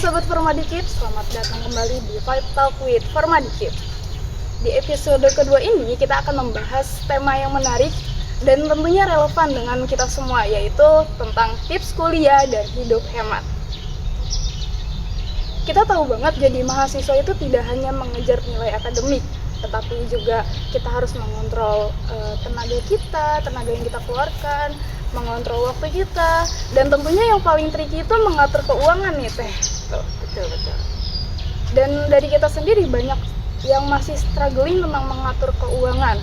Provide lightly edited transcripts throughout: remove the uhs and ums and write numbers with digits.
Sobat Formadikip, selamat datang kembali di Vibe Talk with Formadikip. Di episode kedua ini kita akan membahas tema yang menarik dan tentunya relevan dengan kita semua, yaitu tentang tips kuliah dan hidup hemat. Kita tahu banget jadi mahasiswa itu tidak hanya mengejar nilai akademik, tetapi juga kita harus mengontrol tenaga kita, tenaga yang kita keluarkan, mengontrol waktu kita, dan tentunya yang paling tricky itu mengatur keuangan nih Teh. Betul. Dan dari kita sendiri banyak yang masih struggling tentang mengatur keuangan.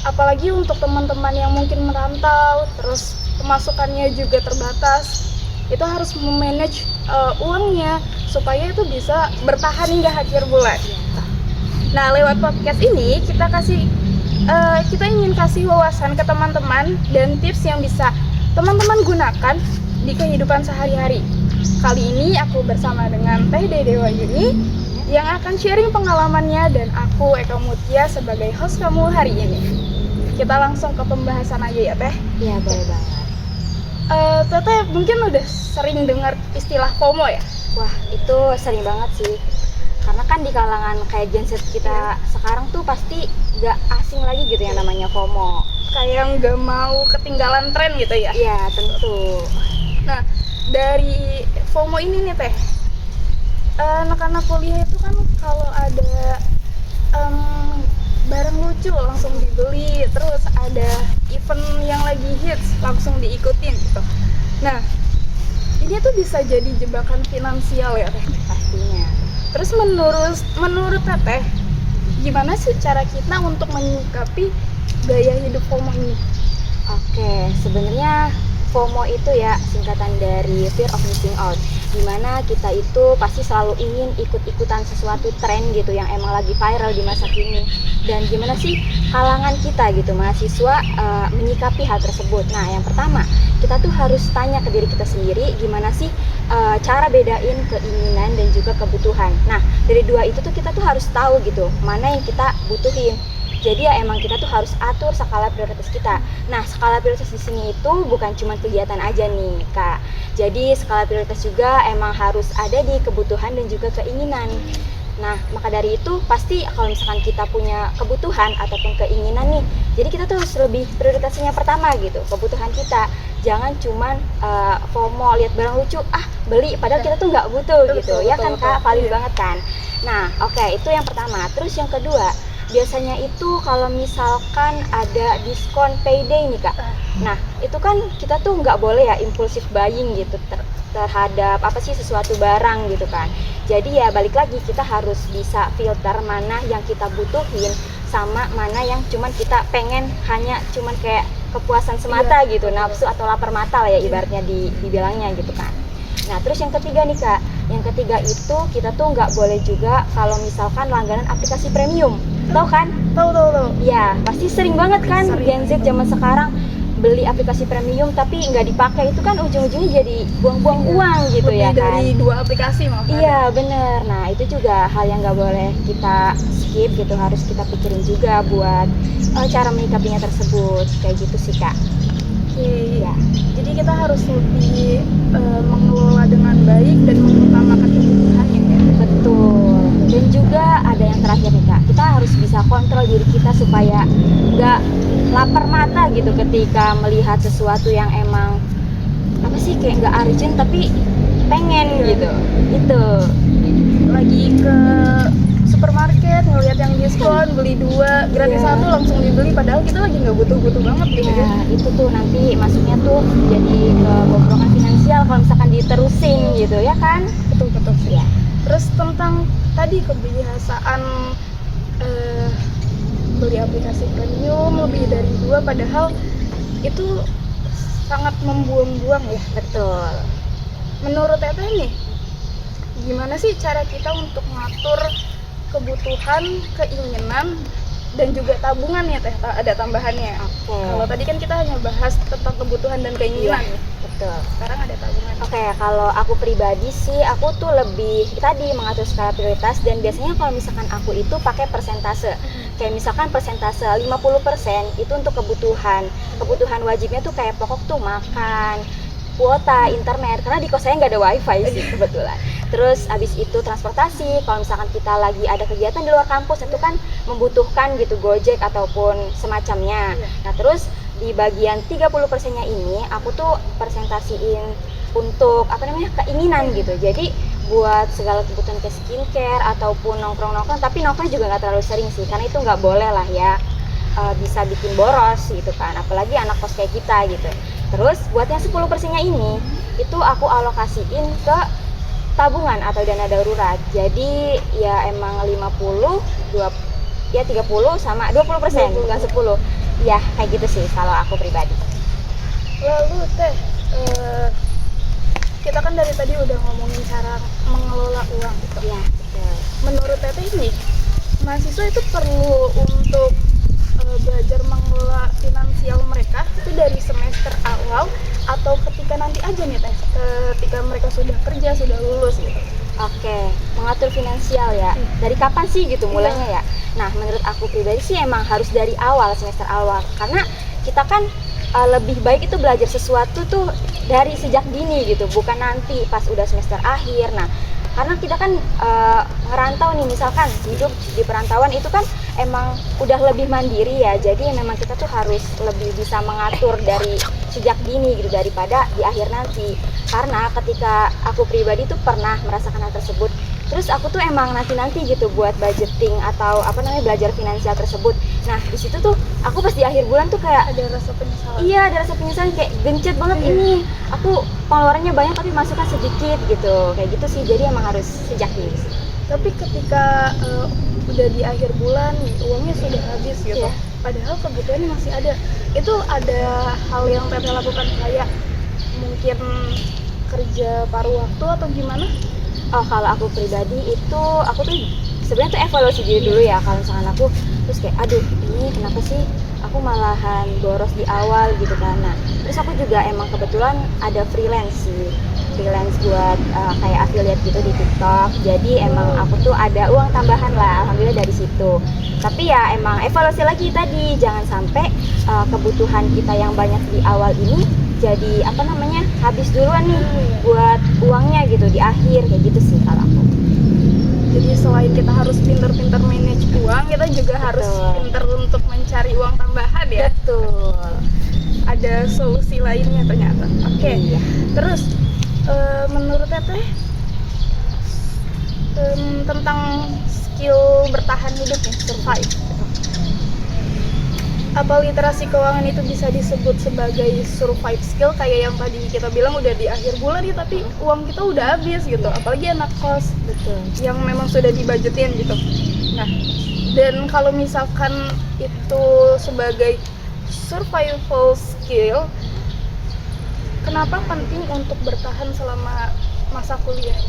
Apalagi untuk teman-teman yang mungkin merantau, terus pemasukannya juga terbatas, itu harus memanage uangnya supaya itu bisa bertahan hingga akhir bulan. Nah, lewat podcast ini kita ingin kasih wawasan ke teman-teman dan tips yang bisa teman-teman gunakan di kehidupan sehari-hari. Kali ini aku bersama dengan Teh Dede Wayuni yang akan sharing pengalamannya dan aku Eka Mutia sebagai host kamu hari ini. Kita langsung ke pembahasan aja ya Teh. Iya, boleh banget. Teteh mungkin udah sering dengar istilah FOMO ya? Wah, itu sering banget sih. Karena kan di kalangan kayak Gen Z kita sekarang tuh pasti gak asing lagi gitu yang namanya FOMO. Kayak nggak mau ketinggalan tren gitu ya? Iya, tentu. Nah, dari FOMO ini nih Teh, anak-anak kuliah itu kan kalau ada barang lucu langsung dibeli, terus ada event yang lagi hits langsung diikutin gitu. Nah, ini tuh bisa jadi jebakan finansial ya Teh? Pastinya. Terus menurut Teteh, gimana sih cara kita untuk menyikapi gaya hidup FOMO ini? Oke, sebenarnya FOMO itu ya singkatan dari Fear of Missing Out, dimana kita itu pasti selalu ingin ikut-ikutan sesuatu tren gitu yang emang lagi viral di masa kini. Dan gimana sih kalangan kita gitu mahasiswa menyikapi hal tersebut? Nah, yang pertama kita tuh harus tanya ke diri kita sendiri gimana sih cara bedain keinginan dan juga kebutuhan. Nah, dari dua itu tuh kita tuh harus tahu gitu mana yang kita butuhin. Jadi ya emang kita tuh harus atur skala prioritas kita. Nah, skala prioritas di sini itu bukan cuma kegiatan aja nih, Kak. Jadi skala prioritas juga emang harus ada di kebutuhan dan juga keinginan. Nah, maka dari itu pasti kalau misalkan kita punya kebutuhan ataupun keinginan nih, jadi kita tuh harus lebih prioritasnya pertama gitu, kebutuhan kita. Jangan cuman FOMO lihat barang lucu, beli padahal kita tuh nggak butuh gitu. Ya kan Kak, valid banget kan. Nah, oke, itu yang pertama. Terus yang kedua, biasanya itu kalau misalkan ada diskon payday nih Kak. Nah, itu kan kita tuh nggak boleh ya impulsif buying gitu terhadap sesuatu barang gitu kan. Jadi ya balik lagi kita harus bisa filter mana yang kita butuhin sama mana yang cuman kita pengen hanya cuman kayak kepuasan semata gitu, nafsu atau lapar mata lah ya ibaratnya dibilangnya gitu kan. Nah, terus yang ketiga nih Kak, yang ketiga itu kita tuh nggak boleh juga kalau misalkan langganan aplikasi premium. Tahu kan? Tahu. Ya, pasti sering banget kan Gen Z zaman sekarang beli aplikasi premium tapi nggak dipakai, itu kan ujung-ujungnya jadi buang-buang uang gitu. Lebih Ya kan? dari 2 aplikasi maaf. Iya, bener. Nah, itu juga hal yang nggak boleh kita skip gitu, harus kita pikirin juga buat cara menyikapinya tersebut. Kayak gitu sih Kak. Oke. Ya. Jadi kita harus lebih mengelola dengan baik dan mengutamakan kebutuhan ya. Betul. Dan juga ada yang terakhir nih Kak, kita harus bisa kontrol diri kita supaya nggak lapar mata gitu ketika melihat sesuatu yang emang kayak nggak urgent tapi pengen gitu. Itu lagi ke supermarket ngelihat yang diskon, beli 2 gratis 1 langsung dibeli padahal kita lagi nggak butuh-butuh banget gitu ya. Itu tuh nanti masuknya tuh jadi kebobrokan finansial kalau misalkan diterusin gitu ya kan. Betul sih Ya. Terus tentang tadi kebiasaan beli aplikasi premium lebih dari 2 padahal itu sangat membuang-buang ya. Betul. Menurut Teteh nih, gimana sih cara kita untuk ngatur kebutuhan, keinginan, dan juga tabungan ya Teh? Ada tambahannya. Oke. Kalau tadi kan kita hanya bahas tentang kebutuhan dan keinginan nih. Betul. Sekarang ada tabungan. Oke, kalau aku pribadi sih, aku tuh lebih tadi mengatur skala prioritas dan biasanya kalau misalkan aku itu pakai persentase. Kayak misalkan persentase 50% itu untuk kebutuhan. Kebutuhan wajibnya tuh kayak pokok tuh makan, kuota internet karena di kos saya nggak ada wifi sih kebetulan. Terus abis itu transportasi, kalau misalkan kita lagi ada kegiatan di luar kampus itu kan membutuhkan gitu Gojek ataupun semacamnya. Nah terus di bagian 30%-nya ini aku tuh presentasiin untuk keinginan gitu. Jadi buat segala kebutuhan kayak skincare ataupun nongkrong-nongkrong, tapi nongkrong juga nggak terlalu sering sih karena itu nggak boleh lah ya, bisa bikin boros gitu kan, apalagi anak kos kayak kita gitu. Terus buat yang 10%-nya ini itu aku alokasiin ke tabungan atau dana darurat. Jadi ya emang 50, 30 sama 20%, bukan 10. Ya kayak gitu sih kalau aku pribadi. Lalu Teh, kita kan dari tadi udah ngomongin cara mengelola uang gitu. Ya, betul. Menurut Teteh nih, mahasiswa itu perlu untuk belajar mengelola finansial mereka itu dari semester awal atau ketika nanti aja nih Teh, ketika mereka sudah kerja, sudah lulus gitu. Oke, mengatur finansial ya. Dari kapan sih gitu mulainya ya? Nah, menurut aku pribadi sih emang harus dari awal, semester awal. Karena kita kan lebih baik itu belajar sesuatu tuh dari sejak dini gitu, bukan nanti pas udah semester akhir. Nah, karena kita kan ngerantau nih, misalkan hidup di perantauan itu kan emang udah lebih mandiri ya, jadi memang kita tuh harus lebih bisa mengatur dari sejak dini gitu daripada di akhir nanti. Karena ketika aku pribadi tuh pernah merasakan hal tersebut, terus aku tuh emang nanti gitu buat budgeting atau belajar finansial tersebut. Nah di situ tuh aku pas di akhir bulan tuh kayak Ada rasa penyesalan. iya, ada rasa penyesalan, kayak gencet banget ini. Aku pengeluarannya banyak tapi masukan sedikit gitu. Kayak gitu sih. Jadi emang harus sejak dini sih. Tapi ketika udah di akhir bulan nih, uangnya sudah habis gitu. Iya. Padahal kebutuhannya masih ada. Itu ada hal yang Teteh lakukan kayak mungkin kerja paruh waktu atau gimana? Oh, kalau aku pribadi itu aku tuh sebenarnya tuh evaluasi diri dulu ya. Kalau misalkan aku terus kayak aduh ini kenapa sih aku malahan boros di awal gitu kan. Nah, terus aku juga emang kebetulan ada freelance buat kayak affiliate gitu di TikTok. Jadi emang aku tuh ada uang tambahan lah, alhamdulillah dari situ. Tapi ya emang evaluasi lagi tadi, jangan sampai kebutuhan kita yang banyak di awal ini jadi habis duluan nih buat uangnya gitu di akhir, kayak gitu sih kalau aku. Jadi selain kita harus pintar-pintar manage uang, kita juga harus Betul. pintar untuk mencari uang tambahan ya. Betul. Ada solusi lainnya ternyata. Oke. Iya. Terus menurut Teteh tentang skill bertahan hidup nih, survive. Apa literasi keuangan itu bisa disebut sebagai survive skill kayak yang tadi kita bilang udah di akhir bulan nih tapi uang kita udah habis gitu, apalagi anak kos Betul. yang memang sudah dibudgetin gitu. Nah, dan kalau misalkan itu sebagai survival skill, kenapa penting untuk bertahan selama masa kuliah?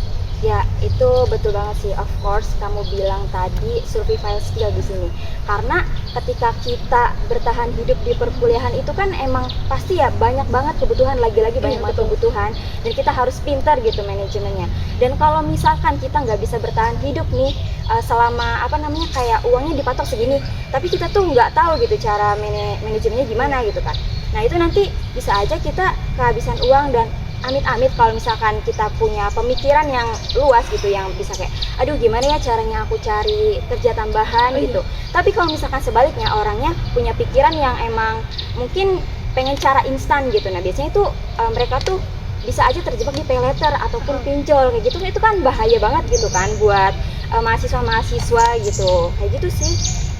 Ya, itu betul banget sih. Of course, kamu bilang tadi survival skill di sini. Karena ketika kita bertahan hidup di perkuliahan itu kan emang pasti ya banyak banget kebutuhan, lagi-lagi banyak banget kebutuhan, dan kita harus pintar gitu manajemennya. Dan kalau misalkan kita nggak bisa bertahan hidup nih selama kayak uangnya dipatok segini, tapi kita tuh nggak tahu gitu cara manajemennya gimana gitu kan. Nah itu nanti bisa aja kita kehabisan uang, dan amit-amit kalau misalkan kita punya pemikiran yang luas gitu, yang bisa kayak aduh gimana ya caranya aku cari kerja tambahan gitu. Tapi kalau misalkan sebaliknya orangnya punya pikiran yang emang mungkin pengen cara instan gitu, nah biasanya itu mereka tuh bisa aja terjebak di pay letter ataupun pinjol kayak gitu. Itu kan bahaya banget gitu kan buat mahasiswa gitu, kayak gitu sih.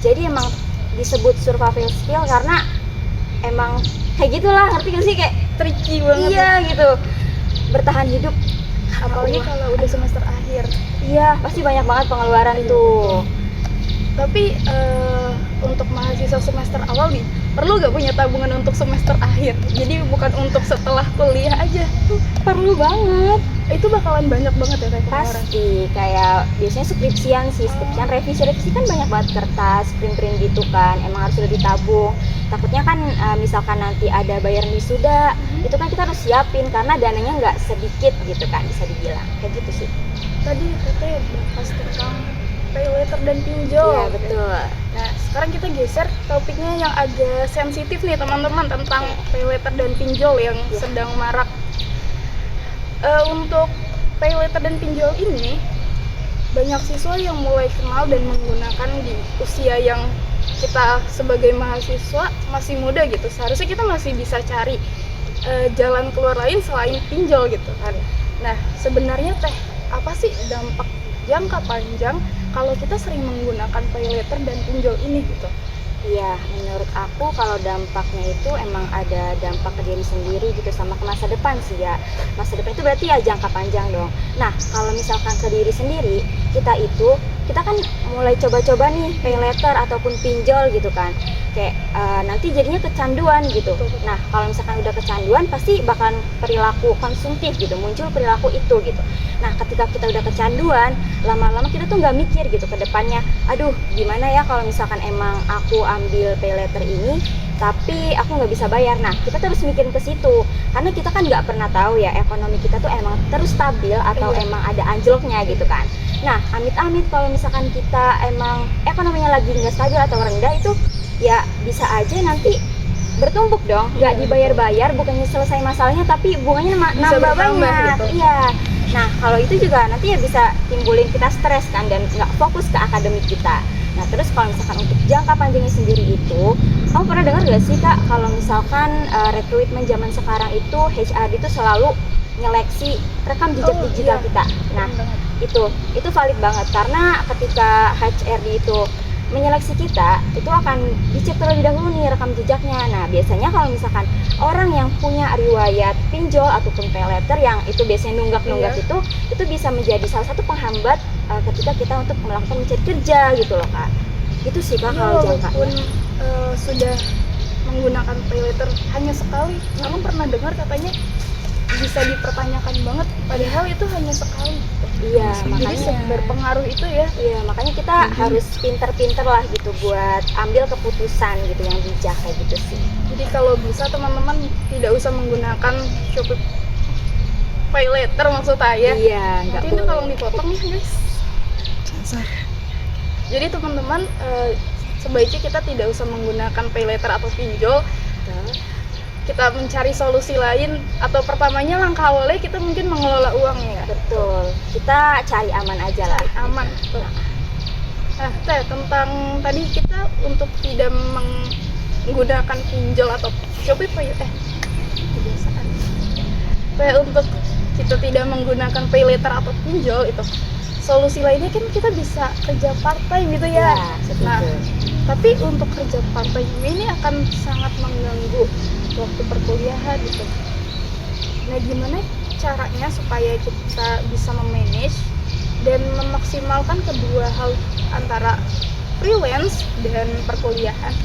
Jadi emang disebut survival skill karena emang kayak gitulah, ngerti gak sih, kayak Tricky banget. iya gitu, bertahan hidup Apalagi kalau udah semester akhir. iya pasti banyak banget pengeluaran tuh. Tapi untuk mahasiswa semester awal nih, perlu gak punya tabungan untuk semester akhir? Jadi bukan untuk setelah kuliah aja. Perlu banget, Itu bakalan banyak banget ya kayak pengeluaran. pasti. Kayak biasanya skripsian revisi kan banyak banget kertas, print gitu kan, emang harus udah ditabung. Takutnya kan misalkan nanti ada bayaran wisuda, itu kan kita harus siapin karena dananya nggak sedikit gitu kan, bisa dibilang kayak gitu sih. Tadi Teteh bahas tentang pay letter dan pinjol. Iya betul. Nah, sekarang kita geser topiknya yang agak sensitif nih teman-teman, tentang pay letter dan pinjol yang sedang marak Untuk pay letter dan pinjol ini banyak siswa yang mulai kenal dan menggunakan di usia yang kita sebagai mahasiswa masih muda gitu. Seharusnya kita masih bisa cari jalan keluar lain selain pinjol gitu kan. Nah, sebenarnya teh apa sih dampak jangka panjang kalau kita sering menggunakan pay letter dan pinjol ini gitu? Iya, menurut aku kalau dampaknya itu emang ada dampak ke diri sendiri gitu sama ke masa depan sih ya. Masa depan itu berarti ya jangka panjang dong. Nah, kalau misalkan ke diri sendiri, kita kan mulai coba-coba nih pay letter ataupun pinjol gitu kan. Kayak nanti jadinya kecanduan gitu. Nah, kalau misalkan udah kecanduan pasti bakalan perilaku konsumtif gitu, muncul perilaku itu gitu. Nah, ketika kita udah kecanduan, lama-lama kita tuh nggak mikir gitu ke depannya, aduh gimana ya kalau misalkan emang aku ambil pay letter ini tapi aku nggak bisa bayar. Nah, kita terus mikirin ke situ karena kita kan nggak pernah tahu ya ekonomi kita tuh emang terus stabil atau emang ada anjloknya gitu kan. Nah, amit-amit kalau misalkan kita emang ekonominya lagi nggak stabil atau rendah, itu ya bisa aja nanti bertumpuk dong, nggak dibayar-bayar, bukannya selesai masalahnya tapi bunganya nambah banyak gitu. iya. Nah, kalau itu juga nanti ya bisa timbulin kita stres kan dan nggak fokus ke akademik kita. Nah, terus kalau misalkan untuk jangka panjangnya sendiri itu, kamu pernah dengar gak sih Kak, kalau misalkan rekrutmen zaman sekarang itu HRD itu selalu nyeleksi rekam jejak digital kita. Nah, itu valid banget karena ketika HRD itu menyeleksi kita, itu akan dicek terlebih dahulu nih rekam jejaknya. Nah, biasanya kalau misalkan orang yang punya riwayat pinjol ataupun pay letter yang itu biasanya nunggak-nunggak itu bisa menjadi salah satu penghambat ketika kita untuk melakukan mencari kerja gitu loh Kak. Itu sih Kak kalau Walaupun jangkanya. sudah menggunakan pay letter hanya sekali, kamu pernah dengar katanya bisa dipertanyakan banget, padahal itu hanya sekali. Iya, Jadi makanya berpengaruh itu ya. iya, makanya kita harus pinter-pinter lah gitu buat ambil keputusan gitu yang bijak kayak gitu sih. Jadi kalau bisa teman-teman tidak usah menggunakan Shopee pay letter maksud saya. Iya, nggak Nanti itu boleh. tolong dipotong ya guys. Jadi teman-teman sebaiknya kita tidak usah menggunakan pay letter atau pinjol. Kita mencari solusi lain, atau pertamanya langkah awalnya kita mungkin mengelola uang ya. Betul, kita cari aman aja lah. Cari aman. Betul. Nah, Teh, tentang tadi kita untuk tidak menggunakan pinjol atau Shopee Pay kebiasaan. Teh, untuk kita tidak menggunakan pay letter atau pinjol itu solusi lainnya kan kita bisa kerja part time gitu ya. Setuju. Nah, tapi untuk kerja part time ini akan sangat mengganggu waktu perkuliahan gitu. Nah, gimana caranya supaya kita bisa memanage dan memaksimalkan kedua hal antara freelance dan perkuliahan?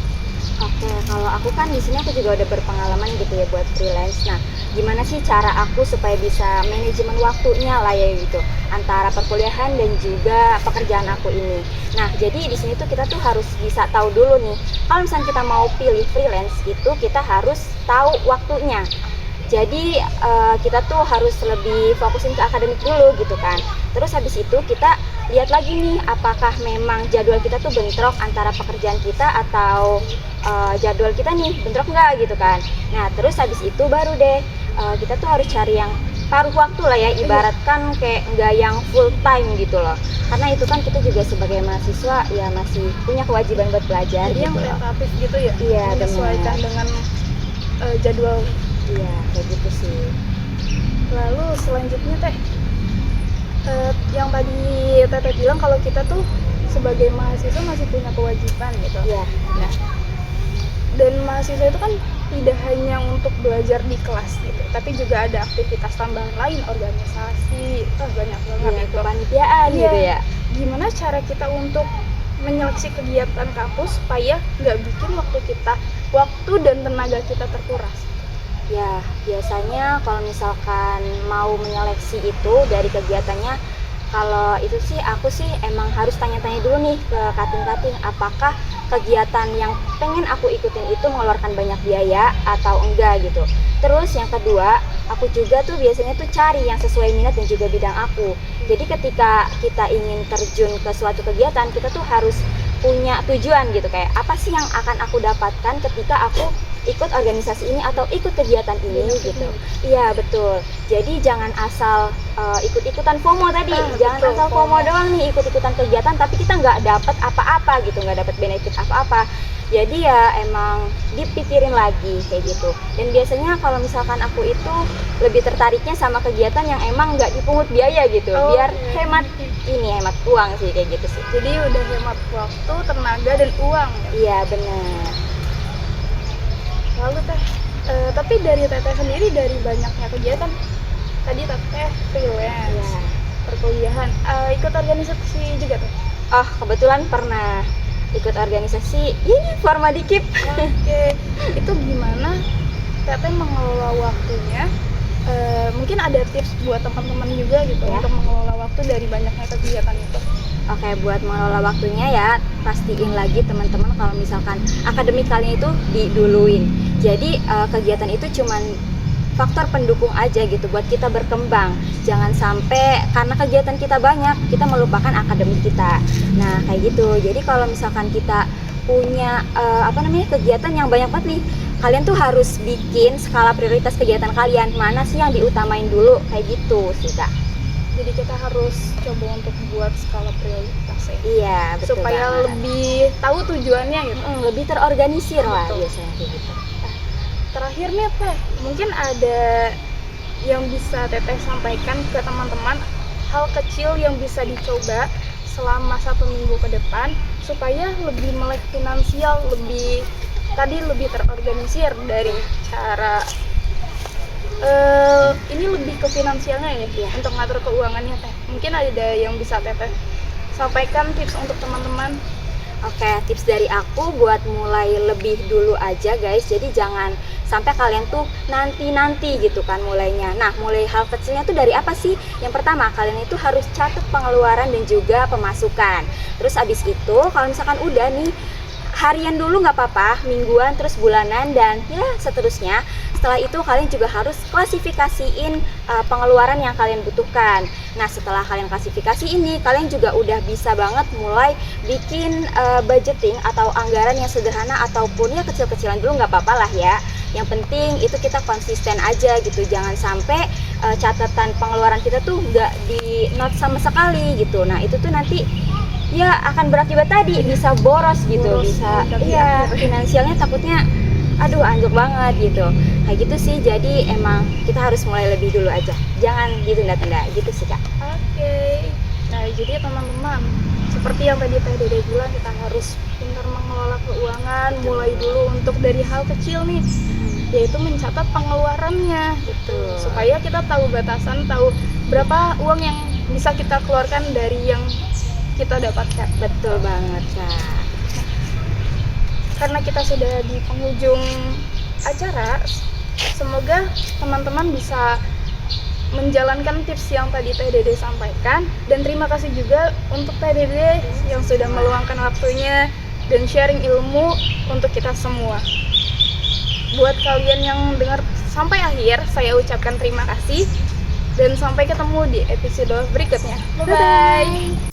Oke, kalau aku kan di sini aku juga udah berpengalaman gitu ya buat freelance. Nah, gimana sih cara aku supaya bisa manajemen waktunya lah ya gitu antara perkuliahan dan juga pekerjaan aku ini. Nah, jadi di sini tuh kita tuh harus bisa tahu dulu nih, kalau misalnya kita mau pilih freelance itu kita harus tahu waktunya. Jadi kita tuh harus lebih fokusin ke akademik dulu gitu kan. Terus habis itu kita lihat lagi nih apakah memang jadwal kita tuh bentrok antara pekerjaan kita atau jadwal kita nih bentrok nggak gitu kan. Nah, terus habis itu baru deh kita tuh harus cari yang paruh waktu lah ya, ibaratkan kayak nggak yang full time gitu loh. Karena itu kan kita juga sebagai mahasiswa ya masih punya kewajiban buat belajar. Jadi gitu yang loh. relatif gitu ya, Iya, menyesuaikan benar. dengan jadwal. Iya, kayak gitu sih. Lalu selanjutnya Teh, yang tadi Teteh bilang kalau kita tuh sebagai mahasiswa masih punya kewajiban gitu. Iya. Nah, dan mahasiswa itu kan tidak hanya untuk belajar di kelas gitu, tapi juga ada aktivitas tambahan lain, organisasi, banyak banget Iya, itu. kepanitiaan Iya. gitu ya. Gimana cara kita untuk menyeleksi kegiatan kampus supaya nggak bikin waktu dan tenaga kita terkuras? Ya, biasanya kalau misalkan mau menyeleksi itu dari kegiatannya, kalau itu sih aku sih emang harus tanya-tanya dulu nih ke kating-kating apakah kegiatan yang pengen aku ikutin itu mengeluarkan banyak biaya atau enggak gitu. Terus yang kedua, aku juga tuh biasanya tuh cari yang sesuai minat dan juga bidang aku. Jadi ketika kita ingin terjun ke suatu kegiatan, kita tuh harus punya tujuan gitu, kayak apa sih yang akan aku dapatkan ketika aku ikut organisasi ini atau ikut kegiatan ini Benefit gitu. ini. Iya betul. Jadi jangan asal ikut-ikutan FOMO tadi, jangan betul, asal FOMO doang nih ikut-ikutan kegiatan tapi kita nggak dapat apa-apa gitu, nggak dapat benefit apa-apa. Jadi ya emang dipikirin lagi kayak gitu. Dan biasanya kalau misalkan aku itu lebih tertariknya sama kegiatan yang emang nggak dipungut biaya gitu, Oh, biar oke. hemat uang sih kayak gitu sih. Jadi udah hemat waktu, tenaga, dan uang ya. Iya benar. Lalu teh, tapi dari teteh sendiri dari banyaknya kegiatan, tadi teteh freelance, Iya. perkuliahan, ikut organisasi juga teh. Oh kebetulan pernah ikut organisasi ini Formadikip. Oke, itu gimana teteh mengelola waktunya? Mungkin ada tips buat teman-teman juga gitu Ya. untuk mengelola waktu dari banyaknya kegiatan itu. Oke, buat mengelola waktunya ya pastiin lagi teman-teman kalau misalkan akademik kalian itu diduluin. Jadi kegiatan itu cuman faktor pendukung aja gitu buat kita berkembang. Jangan sampai karena kegiatan kita banyak kita melupakan akademik kita. Nah kayak gitu. Jadi kalau misalkan kita punya kegiatan yang banyak banget nih, kalian tuh harus bikin skala prioritas kegiatan kalian. Mana sih yang diutamain dulu kayak gitu sih kak. Jadi kita harus coba untuk buat skala prioritas ya. Iya betul Supaya banget. lebih tahu tujuannya gitu. Lebih terorganisir lah Betul. biasanya kayak gitu. Terakhir nih teh, mungkin ada yang bisa teteh sampaikan ke teman-teman, hal kecil yang bisa dicoba selama 1 minggu ke depan supaya lebih melek finansial, lebih terorganisir dari cara ini lebih ke finansialnya ya, untuk ngatur keuangannya teh. Mungkin ada yang bisa teteh sampaikan tips untuk teman-teman. Oke, tips dari aku buat mulai lebih dulu aja guys. Jadi jangan sampai kalian tuh nanti gitu kan mulainya. Nah, mulai hal kecilnya tuh dari apa sih? Yang pertama, kalian itu harus catat pengeluaran dan juga pemasukan. Terus abis itu, kalau misalkan udah nih, harian dulu nggak apa-apa, mingguan, terus bulanan, dan ya seterusnya. Setelah itu kalian juga harus klasifikasiin pengeluaran yang kalian butuhkan. Nah setelah kalian klasifikasi ini, kalian juga udah bisa banget mulai bikin budgeting atau anggaran yang sederhana ataupun ya kecil-kecilan dulu nggak apa-apa lah ya. Yang penting itu kita konsisten aja gitu, jangan sampai catatan pengeluaran kita tuh nggak di note sama sekali gitu. Nah itu tuh nanti ya akan berakibat tadi bisa boros gitu, bisa iya finansialnya takutnya aduh anjlok banget gitu. Kayak gitu sih, jadi emang kita harus mulai lebih dulu aja, jangan ditunda-tunda gitu sih kak. Oke. Nah, jadi teman-teman, seperti yang tadi Teh Dede bilang, kita harus pintar mengelola keuangan, mulai dulu untuk dari hal kecil nih, yaitu mencatat pengeluarannya gitu. Supaya kita tahu batasan, tahu berapa uang yang bisa kita keluarkan dari yang kita dapatkan. Betul banget kak. Karena kita sudah di penghujung acara, semoga teman-teman bisa menjalankan tips yang tadi Teh Dede sampaikan, dan terima kasih juga untuk Teh Dede yang sudah meluangkan waktunya dan sharing ilmu untuk kita semua. Buat kalian yang dengar sampai akhir, saya ucapkan terima kasih dan sampai ketemu di episode berikutnya. Bye bye.